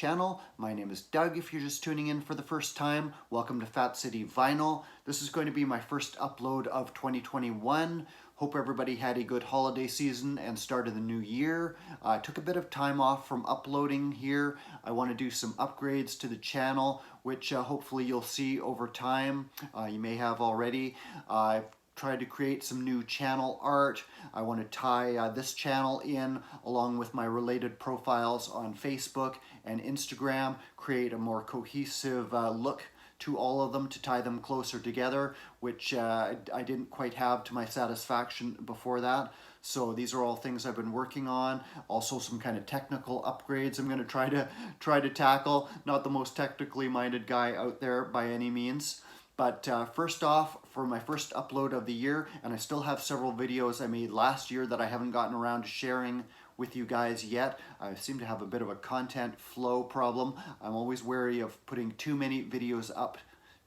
channel. My name is Doug if you're just tuning in for the first time. Welcome to Fat City Vinyl. This is going to be my first upload of 2021. Hope everybody had a good holiday season and started the new year. I took a bit of time off from uploading here. I want to do some upgrades to the channel, which hopefully you'll see over time. You may have already. I've tried to create some new channel art. I want to tie this channel in along with my related profiles on Facebook and Instagram, create a more cohesive look to all of them to tie them closer together, which I didn't quite have to my satisfaction before that. So these are all things I've been working on. Also some kind of technical upgrades I'm going to try to tackle. Not the most technically minded guy out there by any means. But first off, for my first upload of the year, and I still have several videos I made last year that I haven't gotten around to sharing with you guys yet. I seem to have a bit of a content flow problem. I'm always wary of putting too many videos up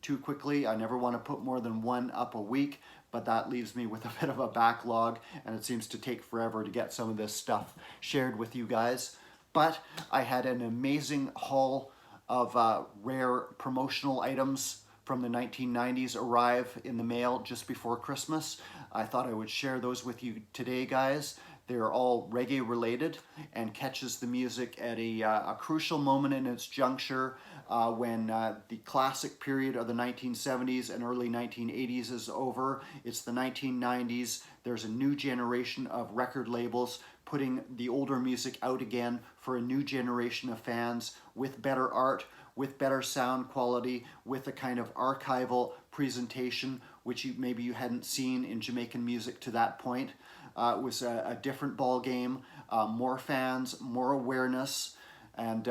too quickly. I never want to put more than one up a week, but that leaves me with a bit of a backlog, and it seems to take forever to get some of this stuff shared with you guys. But I had an amazing haul of rare promotional items from the 1990s arrive in the mail just before Christmas. I thought I would share those with you today, guys. They're all reggae related and catches the music at a crucial moment in its juncture when the classic period of the 1970s and early 1980s is over. It's the 1990s. There's a new generation of record labels putting the older music out again for a new generation of fans with better art, with better sound quality, with a kind of archival presentation which maybe you hadn't seen in Jamaican music to that point. It was a different ball game, more fans, more awareness, and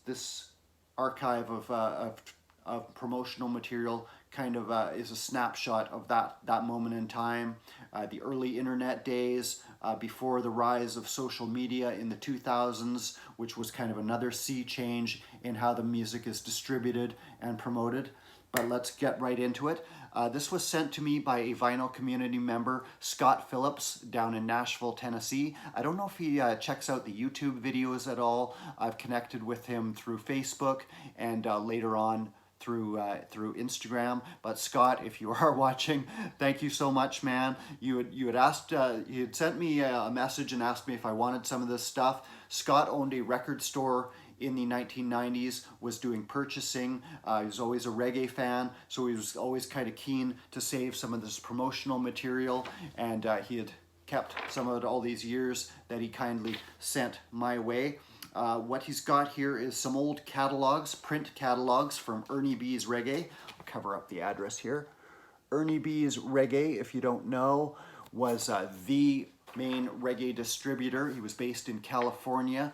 this archive of promotional material kind of is a snapshot of that moment in time. The early internet days, before the rise of social media in the 2000s, which was kind of another sea change in how the music is distributed and promoted. But let's get right into it. This was sent to me by a vinyl community member, Scott Phillips, down in Nashville, Tennessee. I don't know if he checks out the YouTube videos at all. I've connected with him through Facebook and later on through Instagram. But Scott, if you are watching, thank you so much, man. You had sent me a message and asked me if I wanted some of this stuff. Scott owned a record store in the 1990s, was doing purchasing. He was always a reggae fan, so he was always kind of keen to save some of this promotional material, and he had kept some of it all these years that he kindly sent my way. What he's got here is some old catalogs, print catalogs from Ernie B's Reggae. I'll cover up the address here. Ernie B's Reggae, if you don't know, was the main reggae distributor. He was based in California.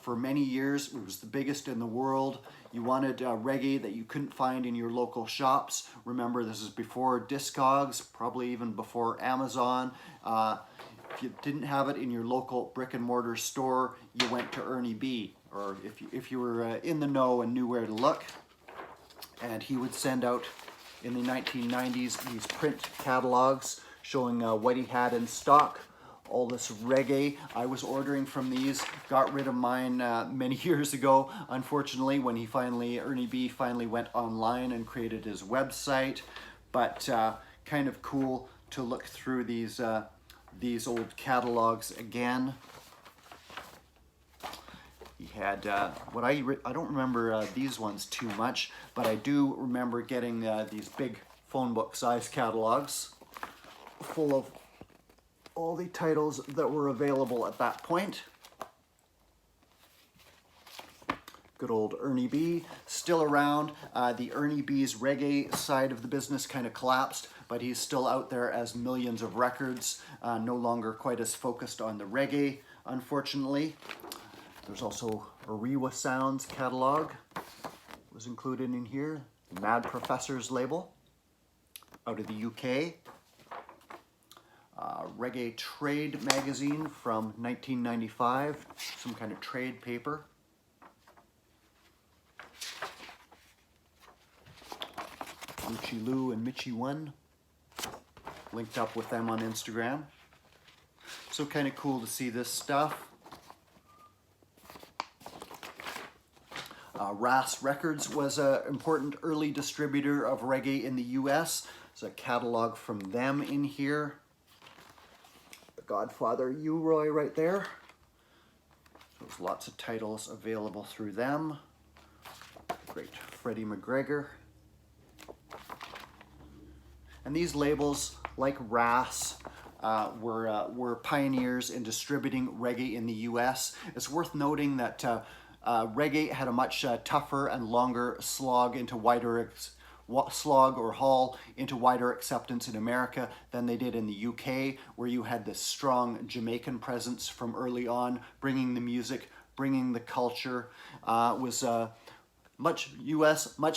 For many years, it was the biggest in the world. You wanted reggae that you couldn't find in your local shops. Remember, this is before Discogs, probably even before Amazon. If you didn't have it in your local brick and mortar store, you went to Ernie B, or if you were in the know and knew where to look. And he would send out in the 1990s these print catalogs showing what he had in stock. All this reggae. I was ordering from these, got rid of mine many years ago, unfortunately, when Ernie B finally went online and created his website. But kind of cool to look through these old catalogs again. He had I don't remember these ones too much, but I do remember getting these big phone book size catalogs full of all the titles that were available at that point. Good old Ernie B, still around. The Ernie B's reggae side of the business kind of collapsed, but he's still out there as millions of records, no longer quite as focused on the reggae, unfortunately. There's also a Rewa Sounds catalog was included in here. The Mad Professor's label out of the UK. Reggae Trade magazine from 1995, some kind of trade paper. Luchi Lou and Mitchie One, linked up with them on Instagram. So kind of cool to see this stuff. Ras Records was an important early distributor of reggae in the US. There's a catalog from them in here. The Godfather U-Roy right there. So there's lots of titles available through them. Great Freddie McGregor. And these labels, like Ras, were pioneers in distributing reggae in the US. It's worth noting that reggae had a much tougher and longer slog or haul into wider acceptance in America than they did in the UK, where you had this strong Jamaican presence from early on, bringing the music, bringing the culture. Was much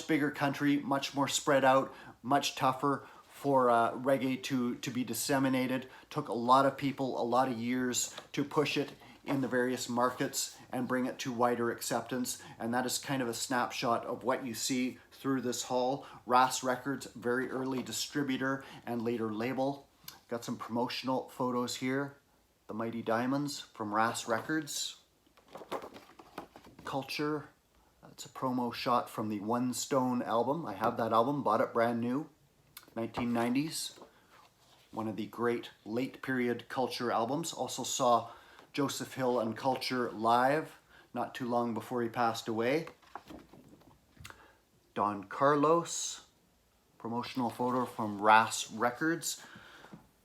bigger country, much more spread out, much tougher for reggae to be disseminated. Took a lot of people, a lot of years to push it in the various markets and bring it to wider acceptance. And that is kind of a snapshot of what you see through this haul. Ras Records, very early distributor and later label. Got some promotional photos here. The Mighty Diamonds from Ras Records. Culture, that's a promo shot from the One Stone album. I have that album, bought it brand new. 1990s, one of the great late period Culture albums. Also saw Joseph Hill and Culture live not too long before he passed away. Don Carlos, promotional photo from Ras Records.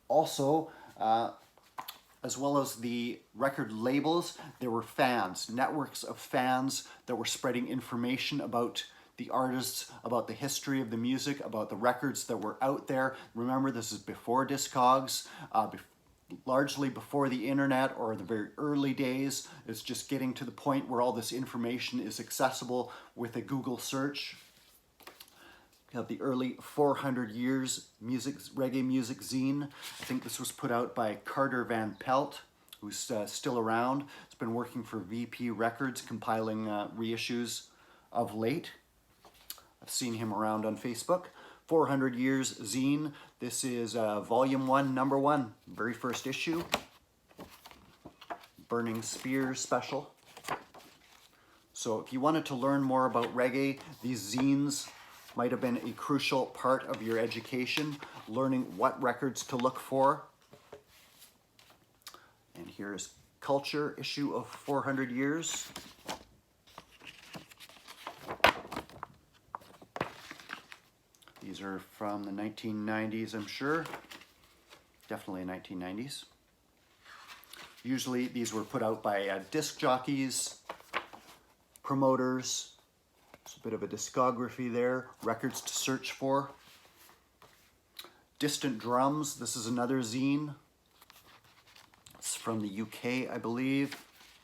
Also, as well as the record labels, there were fans, networks of fans that were spreading information about the artists, about the history of the music, about the records that were out there. Remember, this is before Discogs, largely before the internet or the very early days. It's just getting to the point where all this information is accessible with a Google search. We have the early 400 Years reggae music zine. I think this was put out by Carter Van Pelt, who's still around. It's been working for VP Records, compiling reissues of late. I've seen him around on Facebook. 400 Years zine. This is volume 1, number 1, very first issue. Burning Spears special. So if you wanted to learn more about reggae, these zines might have been a crucial part of your education, learning what records to look for. And here's Culture, issue of 400 Years. These are from the 1990s, I'm sure. Definitely 1990s. Usually these were put out by disc jockeys, promoters. There's a bit of a discography there. Records to search for. Distant Drums. This is another zine. It's from the UK, I believe.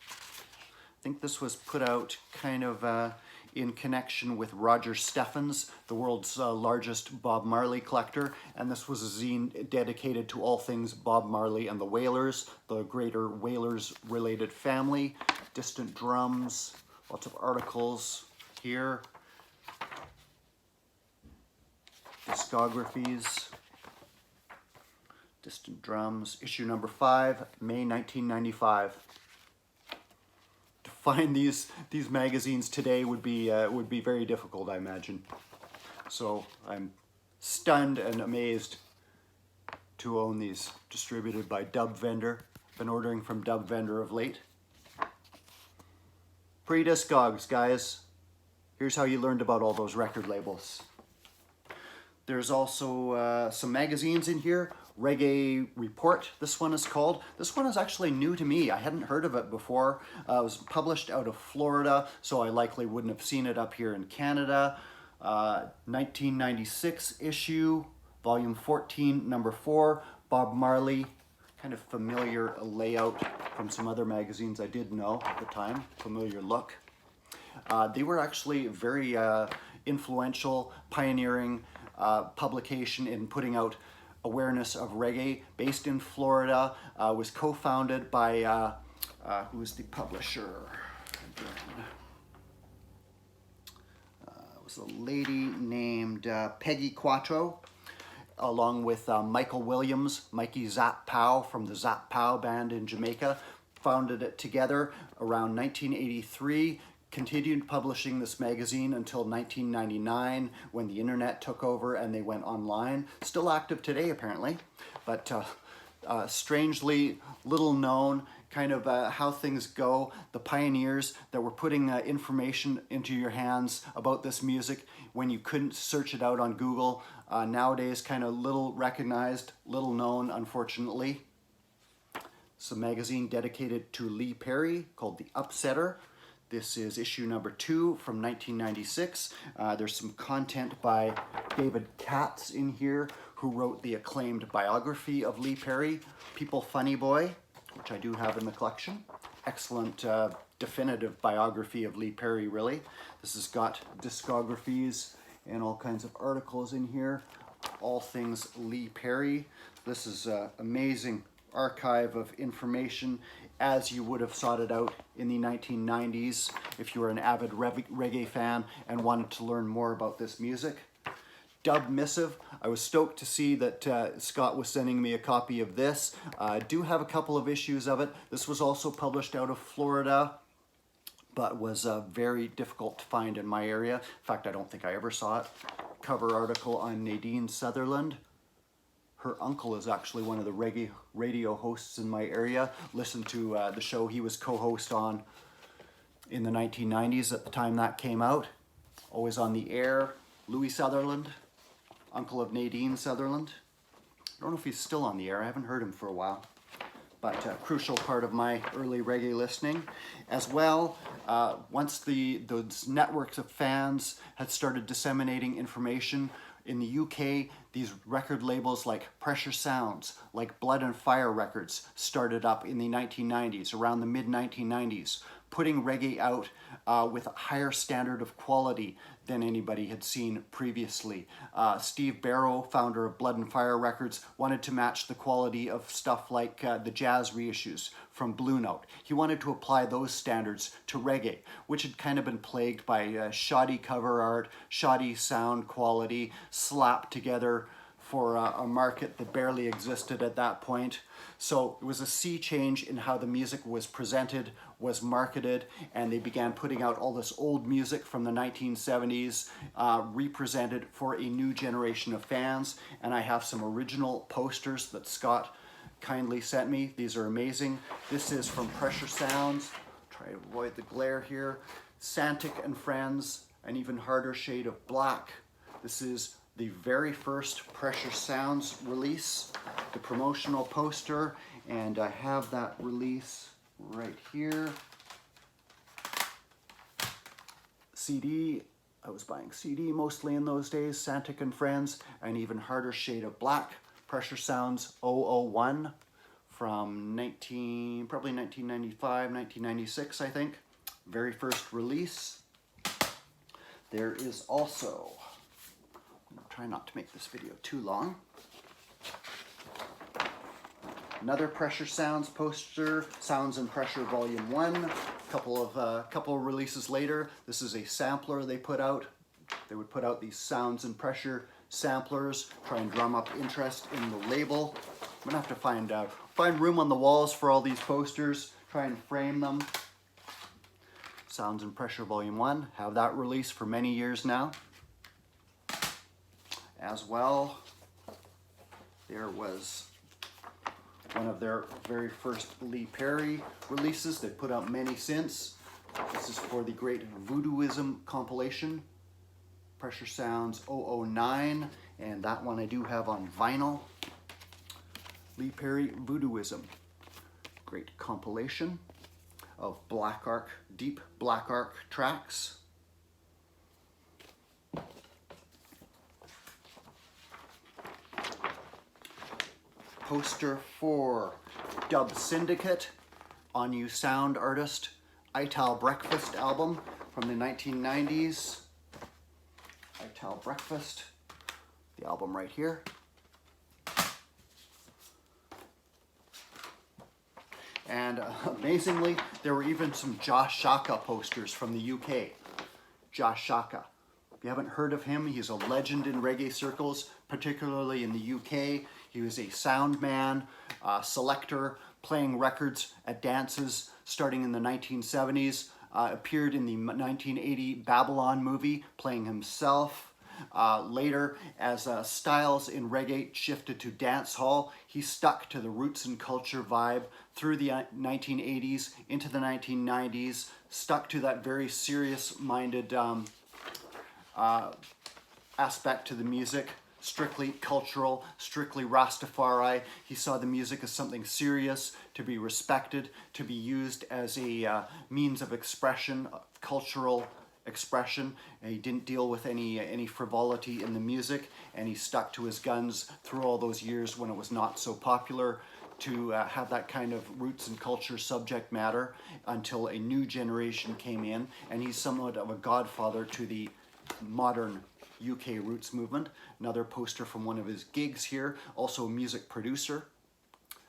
I think this was put out kind of in connection with Roger Steffens, the world's largest Bob Marley collector. And this was a zine dedicated to all things Bob Marley and the Wailers, the greater Wailers-related family. Distant Drums, lots of articles here. Discographies. Distant Drums, issue number 5, May 1995. To find these magazines today would be very difficult, I imagine. So I'm stunned and amazed to own these, distributed by Dub Vendor. Been ordering from Dub Vendor of late. Pre-Discogs, guys. Here's how you learned about all those record labels. There's also some magazines in here. Reggae Report, this one is called. This one is actually new to me. I hadn't heard of it before. It was published out of Florida, so I likely wouldn't have seen it up here in Canada. 1996 issue, volume 14, number 4, Bob Marley. Kind of familiar layout from some other magazines I did know at the time, familiar look. They were actually very influential, pioneering publication in putting out awareness of reggae. Based in Florida, was co-founded by, who was the publisher? It was a lady named Peggy Quattro, along with Michael Williams, Mikey Zap Pow from the Zap Pow band in Jamaica. Founded it together around 1983, continued publishing this magazine until 1999 when the internet took over and they went online. Still active today apparently, but strangely little known, kind of how things go. The pioneers that were putting information into your hands about this music when you couldn't search it out on Google. Nowadays kind of little recognized, little known, unfortunately. It's a magazine dedicated to Lee Perry called The Upsetter. This is issue number 2 from 1996. There's some content by David Katz in here, who wrote the acclaimed biography of Lee Perry, People Funny Boy, which I do have in the collection. Excellent definitive biography of Lee Perry, really. This has got discographies and all kinds of articles in here. All things Lee Perry. This is an amazing archive of information as you would have sought it out in the 1990s if you were an avid reggae fan and wanted to learn more about this music. Dub Missive. I was stoked to see that Scott was sending me a copy of this. I do have a couple of issues of it. This was also published out of Florida, but was very difficult to find in my area. In fact, I don't think I ever saw it. Cover article on Nadine Sutherland. Her uncle is actually one of the reggae radio hosts in my area. Listened to the show he was co-host on in the 1990s at the time that came out. Always on the air. Louis Sutherland, uncle of Nadine Sutherland. I don't know if he's still on the air. I haven't heard him for a while. But a crucial part of my early reggae listening. As well, once those networks of fans had started disseminating information in the UK, these record labels like Pressure Sounds, like Blood and Fire Records started up in the 1990s, around the mid-1990s, putting reggae out with a higher standard of quality than anybody had seen previously. Steve Barrow, founder of Blood and Fire Records, wanted to match the quality of stuff like the jazz reissues from Blue Note. He wanted to apply those standards to reggae, which had kind of been plagued by shoddy cover art, shoddy sound quality, slapped together for a market that barely existed at that point. So it was a sea change in how the music was presented, was marketed, and they began putting out all this old music from the 1970s, represented for a new generation of fans. And I have some original posters that Scott kindly sent me. These are amazing. This is from Pressure Sounds. Try to avoid the glare here. Santic and Friends, An Even Harder Shade of Black. This is the very first Pressure Sounds release, the promotional poster, and I have that release right here. CD, I was buying CD mostly in those days, Santic and Friends, An Even Harder Shade of Black, Pressure Sounds 001 from probably 1995, 1996, I think. Very first release. There is also, I'll try not to make this video too long, another Pressure Sounds poster, Sounds and Pressure Volume 1. Couple of releases later, this is a sampler they put out. They would put out these Sounds and Pressure samplers, try and drum up interest in the label. I'm gonna have to find room on the walls for all these posters, try and frame them. Sounds and Pressure Volume 1, have that released for many years now. As well, there was one of their very first Lee Perry releases. They put out many since. This is for the Great Voodooism compilation, Pressure Sounds 009, and that one I do have on vinyl. Lee Perry Voodooism, great compilation of deep Black Arc tracks. Poster for Dub Syndicate, On You Sound artist, Ital Breakfast album from the 1990s. Ital Breakfast, the album right here. And amazingly, there were even some Jah Shaka posters from the UK. Jah Shaka. If you haven't heard of him, he's a legend in reggae circles, particularly in the UK. He was a sound man, selector, playing records at dances starting in the 1970s. appeared in the 1980 Babylon movie, playing himself. Later, as styles in reggae shifted to dancehall, he stuck to the roots and culture vibe through the 1980s into the 1990s, stuck to that very serious-minded aspect to the music, strictly cultural, strictly Rastafari. He saw the music as something serious, to be respected, to be used as a means of expression, cultural expression. And he didn't deal with any frivolity in the music, and he stuck to his guns through all those years when it was not so popular to have that kind of roots and culture subject matter, until a new generation came in, and he's somewhat of a godfather to the modern UK roots movement. Another poster from one of his gigs here, also a music producer.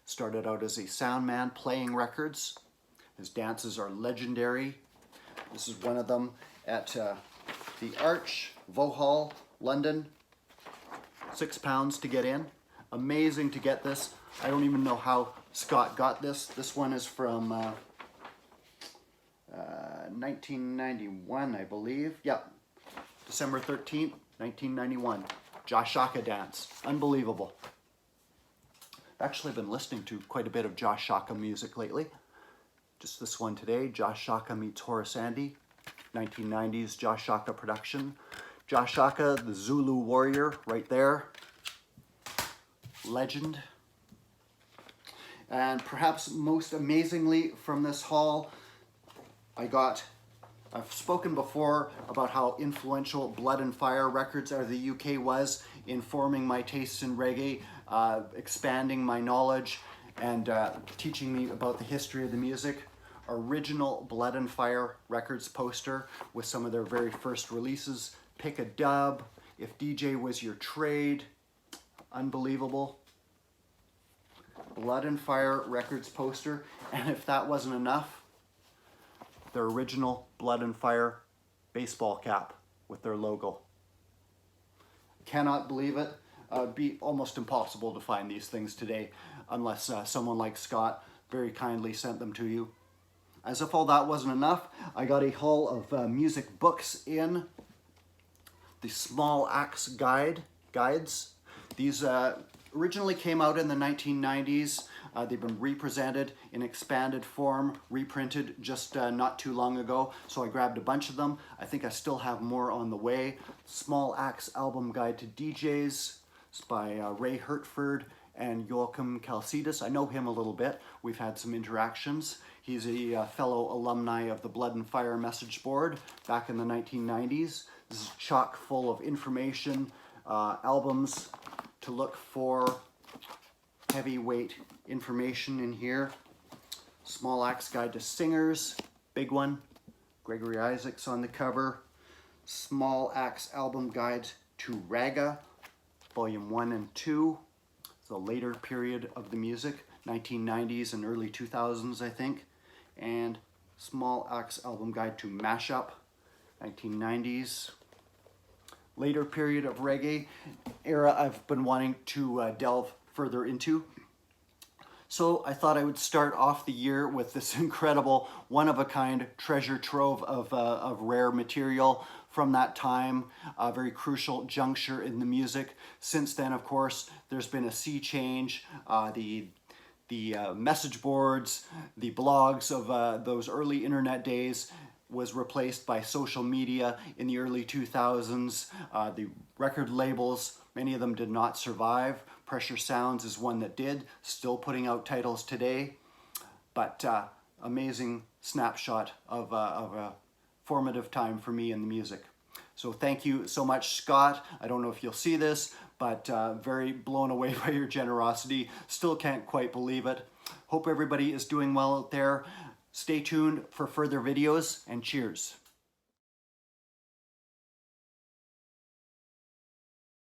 Started out as a sound man playing records. His dances are legendary. This is one of them at the Arch, Vauxhall, London. £6 to get in. Amazing to get this. I don't even know how Scott got this. This one is from 1991, I believe. Yep, December 13th, 1991. Jah Shaka dance. Unbelievable. I've actually been listening to quite a bit of Jah Shaka music lately. Just this one today, Jah Shaka meets Horace Andy. 1990s Jah Shaka production. Jah Shaka, the Zulu warrior, right there. Legend. And perhaps most amazingly from this haul, I've spoken before about how influential Blood and Fire Records out of the UK was in forming my tastes in reggae, expanding my knowledge, and teaching me about the history of the music. Original Blood and Fire Records poster with some of their very first releases. Pick a Dub, If DJ Was Your Trade. Unbelievable. Blood and Fire Records poster. And if that wasn't enough, their original Blood and Fire baseball cap with their logo. Cannot believe it. It'd be almost impossible to find these things today unless someone like Scott very kindly sent them to you. As if all that wasn't enough, I got a haul of music books in. The Small Axe guides. These originally came out in the 1990s. They've been reprinted in expanded form, reprinted just not too long ago. So I grabbed a bunch of them. I think I still have more on the way. Small Axe Album Guide to DJs. It's by Ray Hertford and Joachim Calcidus. I know him a little bit. We've had some interactions. He's a fellow alumni of the Blood and Fire message board back in the 1990s. This is chock full of information, albums to look for, heavyweight information in here. Small Axe Guide to Singers, big one. Gregory Isaacs on the cover. Small Axe Album Guide to Reggae, Volume 1 and 2. It's a later period of the music, 1990s and early 2000s, I think. And Small Axe Album Guide to Mashup, 1990s. Later period of reggae era I've been wanting to delve further into. So I thought I would start off the year with this incredible, one-of-a-kind treasure trove of rare material from that time, a very crucial juncture in the music. Since then, of course, there's been a sea change. The message boards, the blogs of those early internet days was replaced by social media in the early 2000s. The record labels, many of them did not survive. Pressure Sounds is one that did, still putting out titles today. But amazing snapshot of a formative time for me in the music. So thank you so much, Scott. I don't know if you'll see this, but very blown away by your generosity. Still can't quite believe it. Hope everybody is doing well out there. Stay tuned for further videos, and cheers.